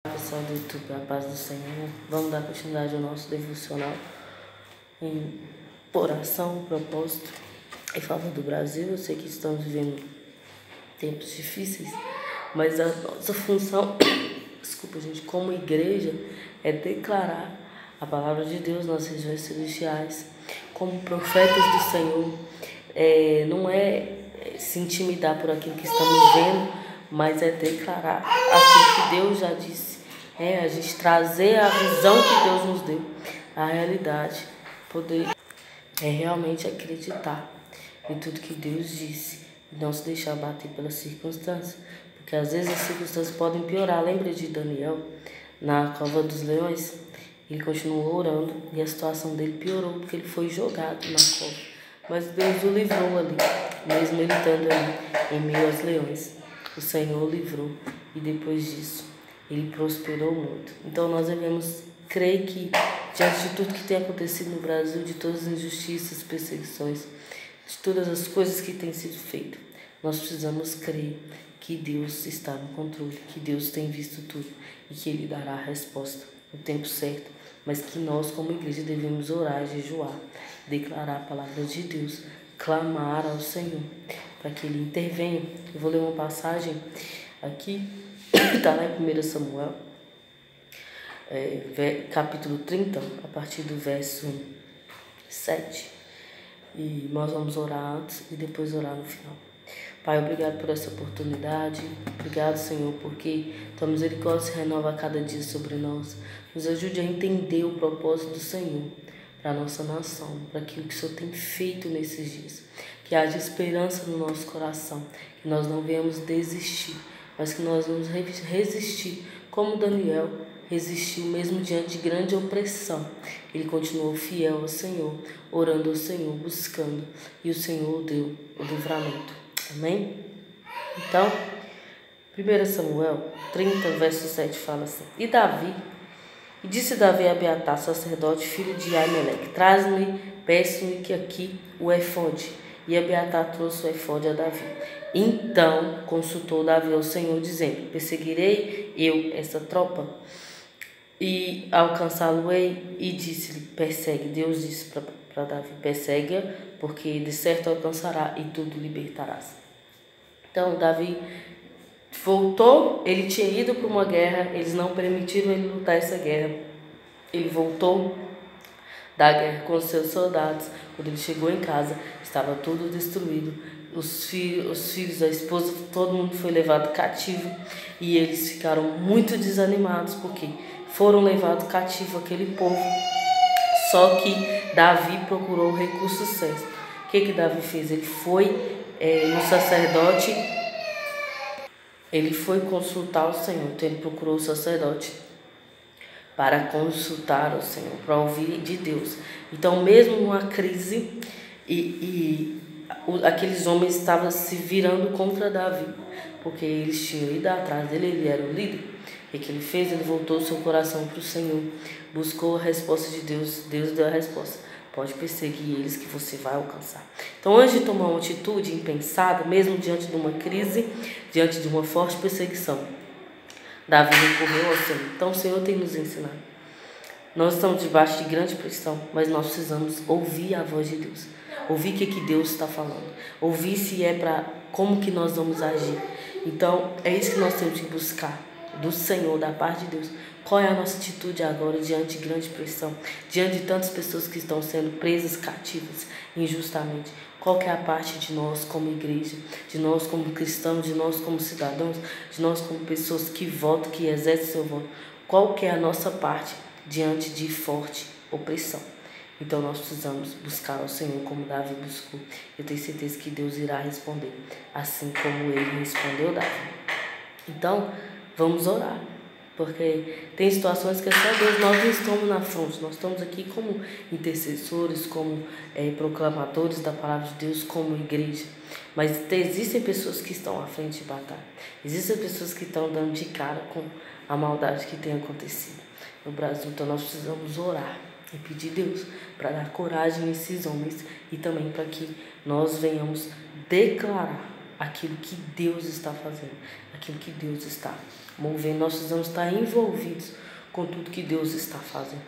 Pessoal do YouTube, a paz do Senhor. Vamos dar continuidade ao nosso devocional em oração, propósito em favor do Brasil. Eu sei que estamos vivendo tempos difíceis, mas a nossa função, desculpa gente, como igreja, é declarar a palavra de Deus nas regiões celestiais, como profetas do Senhor. Não é se intimidar por aquilo que estamos vendo, mas é declarar aquilo que Deus já disse. A gente trazer a visão que Deus nos deu, a realidade, poder realmente acreditar em tudo que Deus disse e não se deixar bater pelas circunstâncias, porque às vezes as circunstâncias podem piorar. Lembra de Daniel na cova dos leões? Ele continuou orando e a situação dele piorou porque ele foi jogado na cova, mas Deus o livrou ali, mesmo ele estando ali em meio aos leões. O Senhor o livrou e depois disso ele prosperou muito. Então nós devemos crer que, diante de tudo que tem acontecido no Brasil, de todas as injustiças, perseguições, de todas as coisas que têm sido feitas, nós precisamos crer que Deus está no controle, que Deus tem visto tudo e que Ele dará a resposta no tempo certo, mas que nós como igreja devemos orar, jejuar, declarar a palavra de Deus, clamar ao Senhor para que Ele intervenha. Eu vou ler uma passagem aqui, está lá em 1 Samuel, capítulo 30, a partir do verso 7. E nós vamos orar antes e depois orar no final. Pai, obrigado por essa oportunidade. Obrigado, Senhor, porque tua misericórdia se renova a cada dia sobre nós. Nos ajude a entender o propósito do Senhor para a nossa nação, para aquilo que o Senhor tem feito nesses dias. Que haja esperança no nosso coração, que nós não venhamos desistir, mas que nós vamos resistir, como Daniel resistiu mesmo diante de grande opressão. Ele continuou fiel ao Senhor, orando ao Senhor, buscando, e o Senhor deu o livramento. Amém? Então, 1 Samuel 30, verso 7 fala assim: E disse Davi a Abiatar, sacerdote, filho de Aimeleque: Traz-me, peço-me que aqui o efode. E Abiatar trouxe o efode a Davi. Então consultou Davi ao Senhor, dizendo: Perseguirei eu essa tropa e alcançá-lo-ei? E disse-lhe: Persegue. Deus disse para Davi: Persegue-a, porque de certo alcançará e tudo libertarás. Então Davi voltou. Ele tinha ido para uma guerra, eles não permitiram ele lutar essa guerra. Ele voltou da guerra com os seus soldados. Quando ele chegou em casa, estava tudo destruído. Os filhos, a esposa, todo mundo foi levado cativo. E eles ficaram muito desanimados, porque foram levados cativo aquele povo. Só que Davi procurou o recurso certo. O que Davi fez? Ele foi no sacerdote. Ele foi consultar o Senhor. Então ele procurou o sacerdote para consultar o Senhor, para ouvir de Deus. Então, mesmo numa crise, aqueles homens estavam se virando contra Davi, porque eles tinham ido atrás dele, ele era o líder. O que ele fez? Ele voltou seu coração para o Senhor, buscou a resposta de Deus. Deus deu a resposta: pode perseguir eles que você vai alcançar. Então, antes de tomar uma atitude impensada, mesmo diante de uma crise, diante de uma forte perseguição, Davi recorreu ao Senhor. Então o Senhor tem nos ensinado. Nós estamos debaixo de grande pressão, mas nós precisamos ouvir a voz de Deus. Ouvir o que Deus está falando. Ouvir se é para como que nós vamos agir. Então é isso que nós temos que buscar do Senhor, da parte de Deus. Qual é a nossa atitude agora diante de grande pressão? Diante de tantas pessoas que estão sendo presas, cativas, injustamente. Qual que é a parte de nós como igreja, de nós como cristãos, de nós como cidadãos, de nós como pessoas que votam, que exercem seu voto? Qual que é a nossa parte diante de forte opressão? Então nós precisamos buscar ao Senhor como Davi buscou. Eu tenho certeza que Deus irá responder, assim como ele respondeu Davi. Então, vamos orar. Porque tem situações que é só Deus, nós não estamos na frente, nós estamos aqui como intercessores, como proclamadores da palavra de Deus, como igreja. Mas existem pessoas que estão à frente de batalha, existem pessoas que estão dando de cara com a maldade que tem acontecido no Brasil. Então nós precisamos orar e pedir a Deus para dar coragem a esses homens e também para que nós venhamos declarar aquilo que Deus está fazendo, aquilo que Deus está movendo. Nós precisamos estar envolvidos com tudo que Deus está fazendo.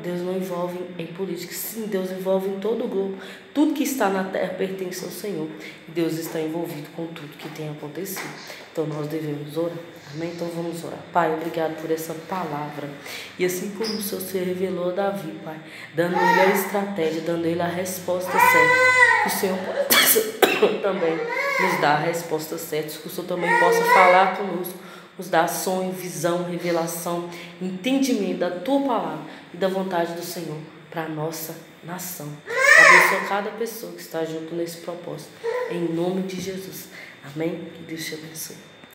Deus não envolve em política. Sim, Deus envolve em todo o globo. Tudo que está na terra pertence ao Senhor. Deus está envolvido com tudo que tem acontecido. Então nós devemos orar. Amém? Então vamos orar. Pai, obrigado por essa palavra. E assim como o Senhor se revelou a Davi, Pai, dando ele a estratégia, dando ele a resposta certa, que o Senhor possa também nos dar a resposta certa, que o Senhor também possa falar conosco, nos dar sonho, visão, revelação, entendimento da Tua palavra e da vontade do Senhor para a nossa nação. Abençoa cada pessoa que está junto nesse propósito. Em nome de Jesus. Amém? Que Deus te abençoe.